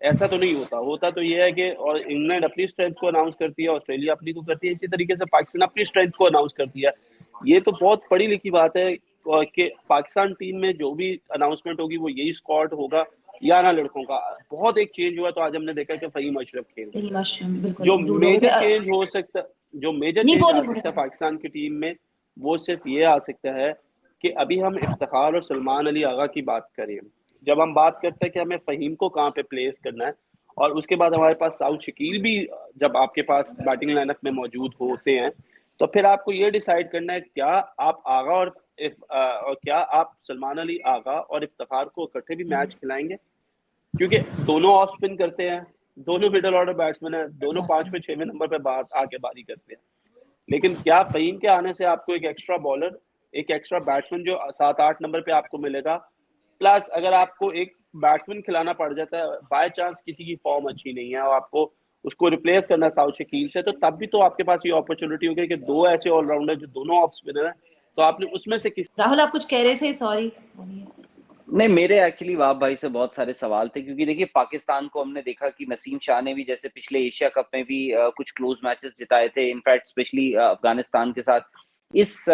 ऐसा तो नहीं होता। होता तो ये है कि और इंग्लैंड अपनी स्ट्रेंथ को अनाउंस करती है, ऑस्ट्रेलिया अपनी को करती है, इसी तरीके से पाकिस्तान अपनी स्ट्रेंथ को अनाउंस करती है। ये तो बहुत पढ़ी लिखी बात है कि पाकिस्तान टीम में जो भी अनाउंसमेंट होगी वो यही स्क्वाड होगा या ना लड़कों का। बहुत एक चेंज हुआ तो आज हमने देखा कि फहीम अशरफ खेल रहे यही मशरूम हैं। बिल्कुल जो इंक्लूड हो मेजर गए। चेंज हो सकता जो मेजर नहीं, चेंज बोले आ बोले। सकता है पाकिस्तान की टीम में, वो सिर्फ ये आ सकता है कि अभी हम इफ्तिखार और सलमान अली आगा की बात करें। जब हम बात करते हैं कि हमें फहीम को कहाँ पे प्लेस करना है, और उसके बाद हमारे पास साउथ शकील भी जब आपके पास बैटिंग लाइनअप में मौजूद होते हैं, तो फिर आपको ये डिसाइड करना है क्या आप आगा और क्या आप सलमान अली आगा और इफ्तिखार को इकट्ठे भी मैच खिलाएंगे, क्योंकि दोनों ऑफ स्पिन करते हैं, दोनों मिडल ऑर्डर बैट्समैन है, दोनों 5वें 6वें नंबर पे बात आके बारी करते हैं। लेकिन क्या फहीम के आने से आपको एक एक्स्ट्रा बॉलर, एक एक्स्ट्रा बैट्समैन जो 7-8 नंबर पे आपको मिलेगा, प्लस अगर आपको एक बैट्समैन खिलाना पड़ जाता है बाय चांस किसी की फॉर्म अच्छी नहीं है और आपको उसको रिप्लेस करना साउथ शकील से, तो तब भी तो आपके पास ये अपॉर्चुनिटी होगी कि 2 ऐसे ऑलराउंडर जो दोनों ऑफ स्पिनर है, तो आपने उसमें से किसी राहुल, आप कुछ कह रहे थे, सॉरी। नहीं, मेरे एक्चुअली वहाब भाई से बहुत सारे सवाल थे, क्योंकि देखिए पाकिस्तान को हमने देखा कि नसीम शाह ने भी जैसे पिछले एशिया कप में भी कुछ क्लोज मैचेस जिताए थे, इनफैक्ट स्पेशली अफगानिस्तान के साथ। इस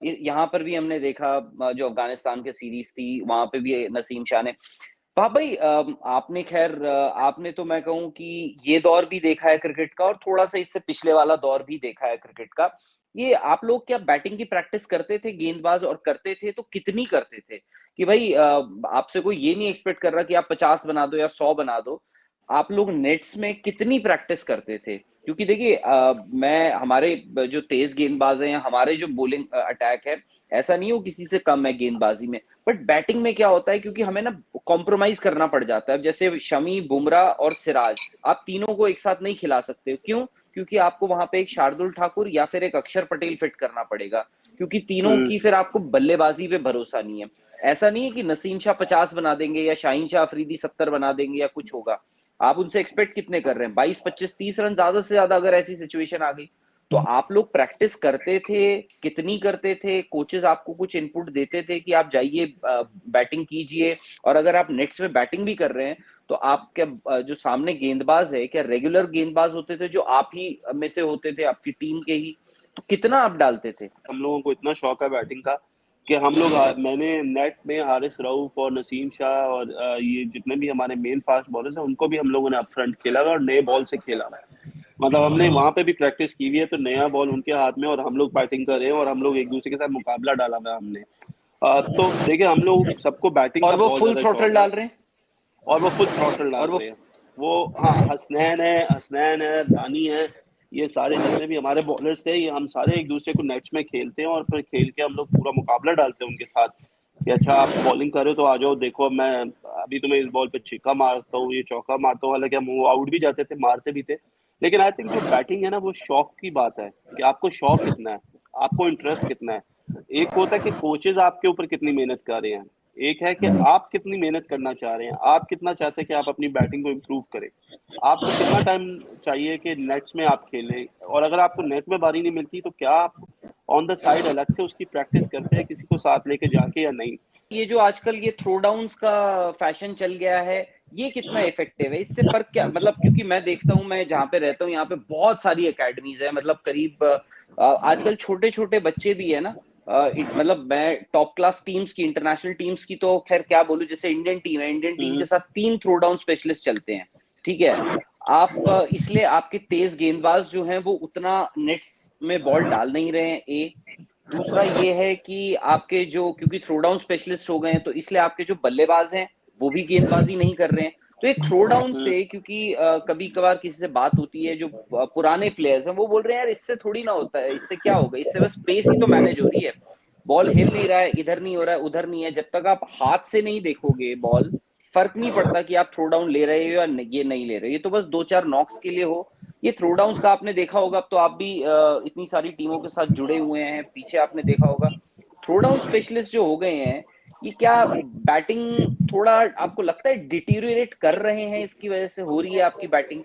यहाँ पर भी हमने देखा जो अफगानिस्तान की सीरीज थी वहां पे भी नसीम शाह ने। वाह भाई, आपने खैर आपने तो मैं कहूँ कि ये दौर भी देखा है क्रिकेट का और थोड़ा सा इससे पिछले वाला दौर भी देखा है क्रिकेट का। ये आप लोग क्या बैटिंग की प्रैक्टिस करते थे गेंदबाज, और करते थे तो कितनी करते थे? कि भाई आपसे कोई ये नहीं एक्सपेक्ट कर रहा कि आप 50 बना दो या 100 बना दो, आप लोग नेट्स में कितनी प्रैक्टिस करते थे? क्योंकि देखिए मैं हमारे जो तेज गेंदबाज हैं या हमारे जो बॉलिंग अटैक है, ऐसा नहीं हो किसी से कम है गेंदबाजी में, बट बैटिंग में क्या होता है, क्योंकि हमें ना कॉम्प्रोमाइज करना पड़ जाता है। जैसे शमी, बुमराह और सिराज, आप तीनों को एक साथ नहीं खिला सकते। क्यों? क्योंकि आपको वहां पे एक शार्दुल ठाकुर या फिर एक अक्षर पटेल फिट करना पड़ेगा, क्योंकि तीनों की फिर आपको बल्लेबाजी पे भरोसा नहीं है। ऐसा नहीं है कि नसीम शाह 50 बना देंगे या शाहीन शाह अफरीदी 70 बना देंगे या कुछ होगा। आप उनसे एक्सपेक्ट कितने कर रहे हैं? 22, 25, 30 रन ज्यादा से ज्यादा, अगर ऐसी सिचुएशन आ गई तो आप लोग प्रैक्टिस करते थे, कितनी करते थे? कोचेस आपको कुछ इनपुट देते थे कि आप जाइए बैटिंग कीजिए? और अगर आप नेट्स में बैटिंग भी कर रहे हैं तो आप क्या जो सामने गेंदबाज है, क्या रेगुलर गेंदबाज होते थे जो आप ही में से होते थे, आपकी टीम के ही? तो कितना आप डालते थे? हम लोगों को इतना शौक है बैटिंग का कि हम लोग मैंने नेट में हारिस रऊफ और नसीम शाह और ये जितने भी हमारे मेन फास्ट बॉलर्स हैं उनको भी हम लोगों ने अप फ्रंट खेला हुआ और नए बॉल से खेला हुआ है। मतलब हमने वहां पे भी प्रैक्टिस की हुई है, तो नया बॉल उनके हाथ में और हम लोग बैटिंग कर रहे हैं और हम लोग एक दूसरे के साथ मुकाबला डाला हुआ है हमने। तो देखिए हम लोग सबको बैटिंग और का वो बहुत फुल ज्यादा थ्रोटल शौक है डाल रहे हैं? और वो फुल थ्रॉटल डाल और वो रहे हैं। वो हाँ, हसनैन है, दानी है, ये सारे जितने भी हमारे बॉलर्स थे, ये हम सारे एक दूसरे को नेट्स में खेलते हैं और फिर खेल के हम लोग पूरा मुकाबला डालते हैं उनके साथ कि अच्छा आप बॉलिंग कर रहे हो तो आ जाओ, देखो मैं अभी तुम्हें इस बॉल पे छक्का मारता हूँ, ये चौका मारता हूँ। हालांकि हम वो आउट भी जाते थे, मारते भी थे, लेकिन आई थिंक जो बैटिंग है ना वो शौक की बात है कि आपको शौक कितना है, आपको इंटरेस्ट कितना है। एक होता है कि कोचेज आपके ऊपर कितनी मेहनत कर रहे हैं, एक है कि आप कितनी मेहनत करना चाह रहे हैं, आप कितना चाहते हैं कि आप अपनी बैटिंग को इम्प्रूव करें। आपको कितना टाइम चाहिए कि नेट्स में आप खेलें, और अगर आपको नेट में बारी नहीं मिलती तो क्या आप ऑन द साइड अलग से उसकी प्रैक्टिस करते हैं किसी को साथ लेके जाके या नहीं। ये जो आजकल ये थ्रो डाउन्स का फैशन चल गया है, ये कितना इफेक्टिव है? इससे फर्क क्या, मतलब क्योंकि मैं देखता हूँ, मैं जहाँ पे रहता हूँ यहाँ पे बहुत सारी एकेडमीज है, मतलब करीब आजकल छोटे छोटे बच्चे भी है ना। मतलब मैं टॉप क्लास टीम्स की, इंटरनेशनल टीम्स की तो खैर क्या बोलूं, जैसे इंडियन टीम है, इंडियन टीम के साथ 3 थ्रो डाउन स्पेशलिस्ट चलते हैं, ठीक है? आप इसलिए आपके तेज गेंदबाज जो हैं वो उतना नेट्स में बॉल डाल नहीं रहे हैं, ए। दूसरा ये है कि आपके जो, क्योंकि थ्रो डाउन स्पेशलिस्ट हो गए हैं, तो इसलिए आपके जो बल्लेबाज हैं वो भी गेंदबाजी नहीं कर रहे हैं। तो एक थ्रो डाउन से, क्योंकि कभी कभार किसी से बात होती है जो पुराने प्लेयर्स हैं, वो बोल रहे हैं यार इससे थोड़ी ना होता है, इससे क्या होगा, इससे बस पेस ही तो मैनेज हो रही है, बॉल हिल नहीं रहा है, इधर नहीं हो रहा है, उधर नहीं है। जब तक आप हाथ से नहीं देखोगे बॉल, फर्क नहीं पड़ता कि आप थ्रो डाउन ले रहे हो या ये नहीं ले रहे हो, ये तो बस 2-4 नॉक्स के लिए हो। ये थ्रो डाउन्स का आपने देखा होगा, अब तो आप भी इतनी सारी टीमों के साथ जुड़े हुए हैं, पीछे आपने देखा होगा थ्रो डाउन स्पेशलिस्ट जो हो गए हैं, ये क्या बैटिंग थोड़ा आपको लगता है डिटीरियरेट कर रहे हैं, इसकी वजह से हो रही है आपकी बैटिंग?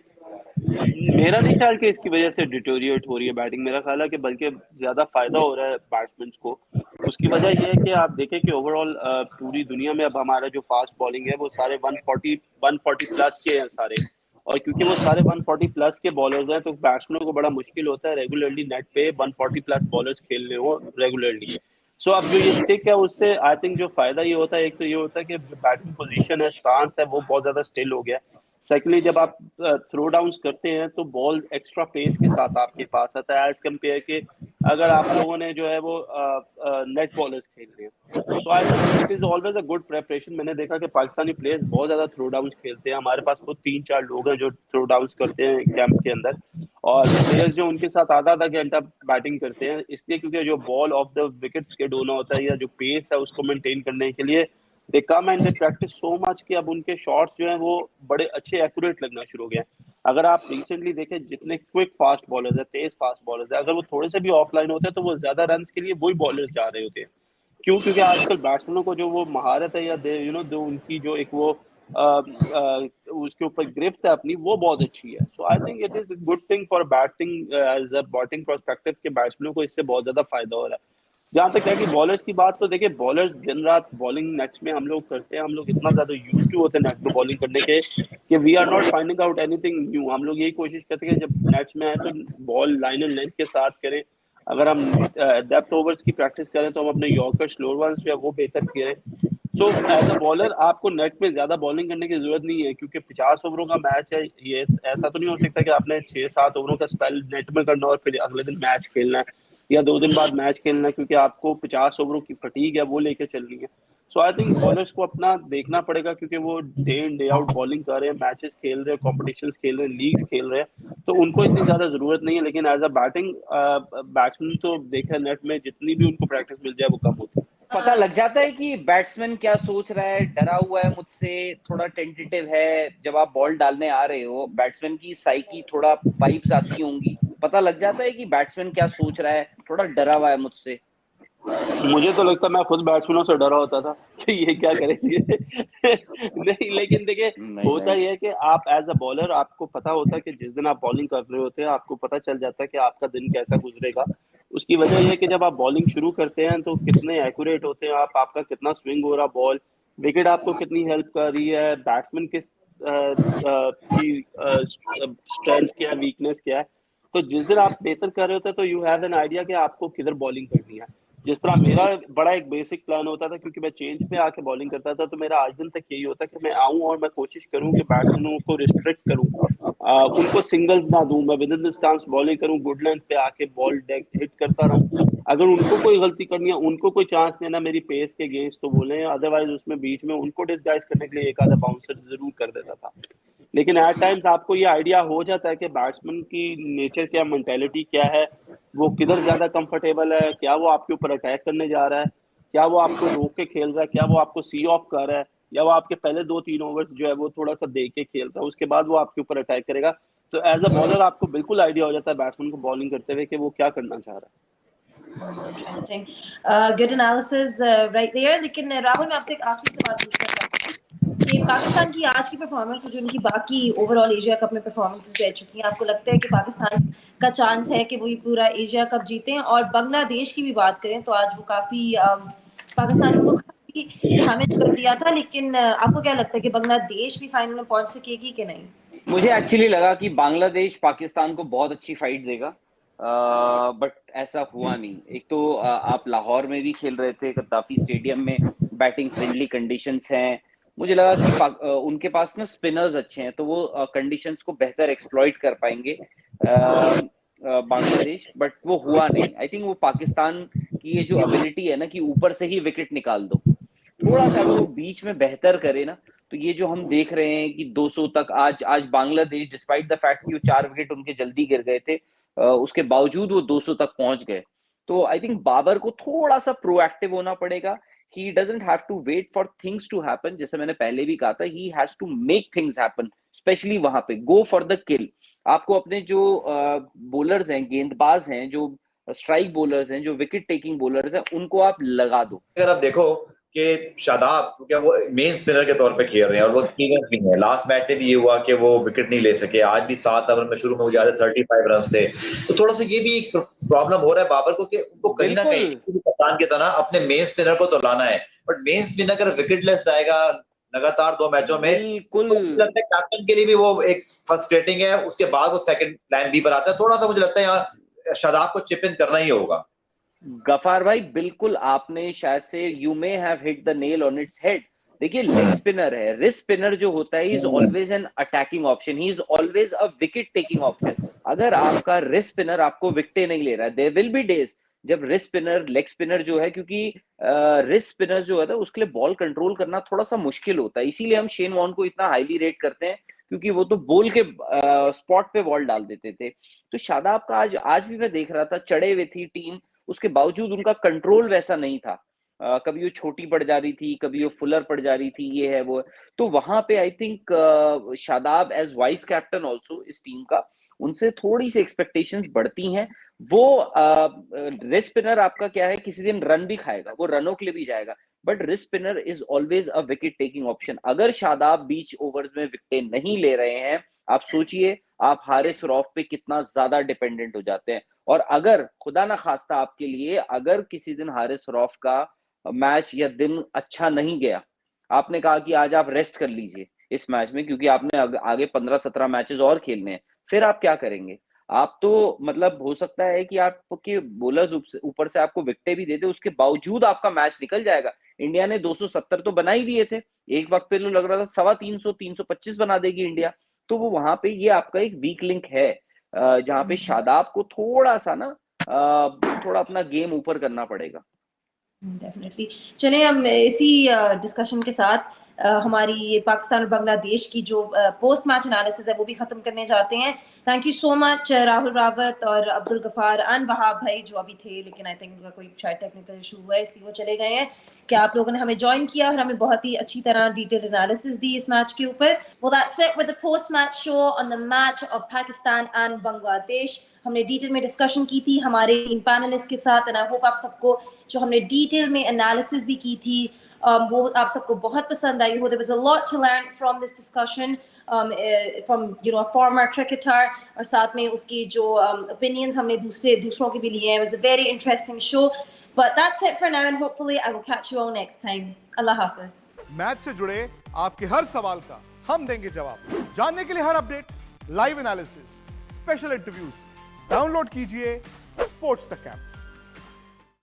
मेरा नहीं ख्याल कि इसकी वजह से डिटोरिएट हो रही है बैटिंग, मेरा ख्याल है कि बल्कि ज्यादा फायदा हो रहा है बैट्समैन को। उसकी वजह यह है कि आप देखें कि ओवरऑल पूरी दुनिया में अब हमारा जो फास्ट बॉलिंग है वो सारे 140 प्लस के हैं सारे, और क्योंकि वो सारे 140 प्लस के बॉलर्स हैं तो बैट्समैनों को बड़ा मुश्किल होता है रेगुलरली नेट पे 140 प्लस बॉलर्स खेलने हो रेगुलरली। सो अब जो ये स्टिक है उससे आई थिंक जो फायदा ये होता है, एक तो ये होता है कि बैटिंग पोजीशन है, स्टांस है, वो बहुत ज्यादा स्टिल हो गया है। सेकेंडली जब आप थ्रो डाउन्स करते हैं तो बॉल एक्स्ट्रा पेस के साथ आपके पास आता है एज कम्पेयर के अगर आप लोगों ने जो है वो नेट बॉलर्स खेल रहे हैं। So I think it is always a good preparation. मैंने देखा कि पाकिस्तानी प्लेयर्स बहुत ज्यादा थ्रो डाउन्स खेलते हैं, हमारे पास खुद 3-4 लोग हैं जो थ्रो डाउन्स करते हैं कैंप के अंदर, और प्लेयर्स जो उनके साथ आधा आधा घंटा बैटिंग करते हैं, इसलिए क्योंकि जो ball of the wicket skid होना होता है या जो पेस है उसको मेंटेन करने के लिए they come and they practise so much कि अब उनके शॉट्स जो हैं वो बड़े अच्छे एक्यूरेट लगना शुरू हो गए हैं। अगर आप रिसेंटली देखें जितने क्विक फास्ट बॉलर्स है, तेज फास्ट बॉलर्स है, अगर वो थोड़े से भी ऑफलाइन होते हैं तो वो ज्यादा रन के लिए वही बॉलर्स जा रहे होते हैं। क्यों? क्योंकि आजकल बैट्समैनों को जो वो महारत है या जो उनकी जो एक वो उसके ऊपर गिरफ्त है अपनी, वो बहुत अच्छी है। So I think it is good thing for batting as a batting perspective के बैट्समैनों को इससे बहुत ज्यादा फायदा हो रहा है। जहां तक है कि बॉलर्स की बात, तो देखिए बॉलर्स दिन रात बॉलिंग नेट्स में हम लोग करते हैं, हम लोग इतना ज्यादा यूज टू होते हैं नेट पे बॉलिंग करने के कि we are not finding out anything new. हम लोग यही कोशिश करते हैं कि जब नेट्स में आए तो बॉल लाइन एंड लेंथ के साथ करें, अगर हम डेप्थ ओवर्स की प्रैक्टिस करें तो हम अपने यॉर्कर स्लोअर वंस जो है वो बेहतर करें। सो एज अ बॉलर आपको नेट में ज्यादा बॉलिंग करने की जरूरत नहीं है, क्योंकि 50 ओवरों का मैच है। ये ऐसा तो नहीं हो सकता कि आपने 6-7 ओवरों का स्पेल नेट में करना और फिर अगले दिन मैच खेलना है या 2 दिन बाद मैच खेलना है, क्योंकि आपको 50 ओवरों की फटीग है वो लेके चलनी है। सो आई थिंक बॉलर्स को अपना देखना पड़ेगा, क्योंकि वो day in day out bowling कर रहे हैं, मैचेस खेल रहे हैं, कॉम्पिटिशन खेल रहे हैं, लीग्स खेल रहे हैं, तो उनको इतनी ज्यादा जरूरत नहीं है। लेकिन एज अ बैटिंग बैट्समैन तो देखा नेट में जितनी भी उनको प्रैक्टिस मिल जाए वो कम होती है। पता लग जाता है कि बैट्समैन क्या सोच रहा है, डरा हुआ है मुझसे, थोड़ा टेंटेटिव है। जब आप बॉल डालने आ रहे हो, बैट्समैन की साइकी थोड़ा वाइब्स आती होंगी, पता लग जाता है कि बैट्समैन क्या सोच रहा है, थोड़ा डरा हुआ है मुझसे। मुझे तो लगता मैं खुद बैट्समैनों से डरा होता था कि ये क्या करेंगे। नहीं, लेकिन देखिए नहीं होता नहीं, ये है कि आप एज अ बॉलर आपको पता होता है कि जिस दिन आप बॉलिंग कर रहे होते हैं आपको पता चल जाता है कि आपका दिन कैसा गुजरेगा। उसकी वजह यह है कि जब आप बॉलिंग शुरू करते हैं तो कितने एक्यूरेट होते हैं आप, आपका कितना स्विंग हो रहा बॉल, विकेट आपको कितनी हेल्प कर रही है, बैट्समैन किस की स्ट्रेंथ क्या है, वीकनेस क्या है। तो जिस दिन आप बेहतर कर रहे होते हैं तो यू हैव एन आइडिया कि आपको किधर बॉलिंग करनी है। जिस तरह मेरा बड़ा एक बेसिक प्लान होता था, क्योंकि मैं चेंज पे आके बॉलिंग करता था, तो मेरा आज दिन तक यही होता कि मैं आऊं और मैं कोशिश करूं कि बैट्समैनों को रिस्ट्रिक्ट करूं, उनको सिंगल्स ना दूं, मैं with in the stance bowling करूं, गुड लेंथ पे आके बॉल हिट करता रहूं। अगर उनको कोई गलती करनी है, उनको कोई चांस देना मेरी पेस के अगेंस्ट तो बोले, अदरवाइज उसमें बीच में उनको डिसगाइज करने के लिए एक आधा बाउंसर जरूर कर देता था। लेकिन एट टाइम्स आपको ये आइडिया हो जाता है कि बैट्समैन की नेचर क्या, मेंटेलिटी क्या है, वो किधर ज्यादा कंफर्टेबल है, क्या वो आपके ऊपर अटैक करने जा रहा है, क्या वो आपको रोक के खेल रहा है, क्या वो आपको सी ऑफ कर रहा है, या वो आपके पहले 2-3 ओवर्स जो है वो थोड़ा सा देख के खेलता है, उसके बाद वो आपके ऊपर अटैक करेगा। तो एज अ बॉलर आपको बिल्कुल आइडिया हो जाता है बैट्समैन को बॉलिंग करते हुए कि वो क्या करना चाह रहा है। Interesting, good analysis right there. लेकिन राहुल, मैं आपसे एक आखिरी सवाल पूछना चाहती हूँ कि पाकिस्तान की आज की परफॉर्मेंस और जो उनकी बाकी ओवरऑल एशिया कप में परफॉर्मेंसेस रह चुकी हैं, आपको लगता है कि पाकिस्तान का चांस है कि वो ये पूरा एशिया कप जीतें? और बांग्लादेश की भी बात करें तो आज वो काफी पाकिस्तान ने उनको काफी डैमेज कर दिया था, लेकिन आपको क्या लगता है कि बांग्लादेश भी फाइनल में पहुंच सकेगी कि नहीं? मुझे एक्चुअली लगा कि बांग्लादेश पाकिस्तान को बहुत अच्छी फाइट देगा, बट ऐसा हुआ नहीं। एक तो आप लाहौर में भी खेल रहे थे, गद्दाफी स्टेडियम में, बैटिंग फ्रेंडली कंडीशंस हैं। मुझे लगा कि उनके पास ना स्पिनर्स अच्छे हैं, तो वो कंडीशंस को बेहतर एक्सप्लॉइट कर पाएंगे बांग्लादेश, बट वो हुआ नहीं। आई थिंक वो पाकिस्तान की ये जो एबिलिटी है ना कि ऊपर से ही विकेट निकाल दो, थोड़ा सा अगर वो बीच में बेहतर करे ना, तो ये जो हम देख रहे हैं कि 200 तक आज आज बांग्लादेश, डिस्पाइट द फैक्ट कि वो 4 विकेट उनके जल्दी गिर गए थे, उसके बावजूद वो 200 तक पहुंच गए। तो आई थिंक बाबर को थोड़ा सा प्रोएक्टिव होना पड़ेगा। He doesn't have to wait for things to happen, जैसे मैंने पहले भी कहा था, he has to make things happen, especially वहां पे गो फॉर द किल। आपको अपने जो बॉलर्स हैं, गेंदबाज हैं, जो स्ट्राइक बॉलर्स हैं, जो विकेट टेकिंग बॉलर्स हैं, उनको आप लगा दो। अगर आप देखो कि शादाब क्या वो मेन स्पिनर के तौर पे खेल रहे हैं और वो स्पिनर भी है, लास्ट मैच में भी ये हुआ कि वो विकेट नहीं ले सके, आज भी 7 ओवर में शुरू में मुझे 35 रन थे। तो थोड़ा सा ये भी प्रॉब्लम हो रहा है बाबर को कि उनको कहीं ना कहीं कप्तान की तरह अपने मेन स्पिनर को तो लाना है, बट मेन स्पिनर अगर विकेटलेस जाएगा लगातार 2 मैचों में, बिल्कुल। तो मुझे लगता है कैप्टन के लिए भी वो एक फ्रस्ट्रेटिंग है। उसके बाद वो सेकंड प्लान बी पर आता है, थोड़ा सा मुझे लगता है यहाँ शादाब को चिप इन करना ही होगा। गफार भाई, बिल्कुल आपने शायद से you may have hit the nail on its head. देखिए, लेग स्पिनर है, रिस्ट स्पिनर जो होता है, is always an attacking option, he is always a wicket taking option. अगर आपका रिस्ट स्पिनर आपको विकेट नहीं ले रहा है, देयर विल बी डेज जब रिस्ट स्पिनर, लेग स्पिनर जो है, क्योंकि रिस्ट स्पिनर जो है उसके लिए बॉल कंट्रोल करना थोड़ा सा मुश्किल होता है, इसीलिए हम शेन वॉर्न को इतना हाईली रेट करते हैं, क्योंकि वो तो बोल के स्पॉट पे बॉल डाल देते थे। तो शादाब का आज आज भी मैं देख रहा था, चढ़े हुए थी टीम, उसके बावजूद उनका कंट्रोल वैसा नहीं था। कभी वो छोटी पड़ जा रही थी, कभी वो फुलर पड़ जा रही थी, ये है वो है। तो वहां पे I think Shadab as vice captain also इस टीम का, उनसे थोड़ी सी एक्सपेक्टेशंस बढ़ती हैं। वो रिस्ट स्पिनर आपका क्या है, किसी दिन रन भी खाएगा, वो रनों के लिए भी जाएगा, but wrist spinner is always a wicket taking option. अगर शादाब बीच ओवर्स में विकेट नहीं ले रहे हैं, आप सोचिए आप हारिस रऊफ पे कितना ज्यादा डिपेंडेंट हो जाते हैं। और अगर खुदा ना खास्ता आपके लिए, अगर किसी दिन हारिस रऊफ का मैच या दिन अच्छा नहीं गया, आपने कहा कि आज आप रेस्ट कर लीजिए इस मैच में, क्योंकि आपने आगे 15-17 मैचेस और खेलने हैं, फिर आप क्या करेंगे? आप तो मतलब हो सकता है कि आपके बॉलर्स ऊपर से आपको विकेटें भी दे दे, उसके बावजूद आपका मैच निकल जाएगा। इंडिया ने 270 तो बना ही दिए थे, एक वक्त पे तो लग रहा था 325 325 बना देगी इंडिया। तो वो वहां पे ये आपका एक वीक लिंक है, जहां पे शादाब को थोड़ा सा ना थोड़ा अपना गेम ऊपर करना पड़ेगा। डेफिनेटली। चलें हम इसी डिस्कशन के साथ हमारी ये पाकिस्तान और बांग्लादेश की जो पोस्ट मैच एनालिसिस है वो भी खत्म करने जाते हैं। Thank you so much Rahul Rawat और अब्दुल गफार एंड वहाब भाई जो अभी थे, लेकिन आई थिंक उनका कोई शायद टेक्निकल इशू हुआ है इसलिए वो चले गए हैं, कि आप लोगों ने हमें ज्वाइन किया और हमें बहुत ही अच्छी तरह डिटेल्ड एनालिसिस दी इस मैच के ऊपर। Well, that's it with the post match show on the match of Pakistan and Bangladesh. हमने डिटेल में डिस्कशन की थी हमारे इन पैनलिस्ट के साथ, एंड आई होप आप सबको जो हमने डिटेल में एनालिसिस भी की थी वो आप सबको बहुत पसंद आई हो। There was a lot to learn from this discussion from a former cricketer, और साथ में उसकी जो opinions हमने दूसरों के भी लिए हैं। It was a very interesting show, but that's it for now and hopefully I will catch you all next time. Allah Hafiz. Match से जुड़े आपके हर सवाल का हम देंगे जवाब। जानने के लिए हर update, live analysis, special interviews, download कीजिए स्पोर्ट्स तक ऐप।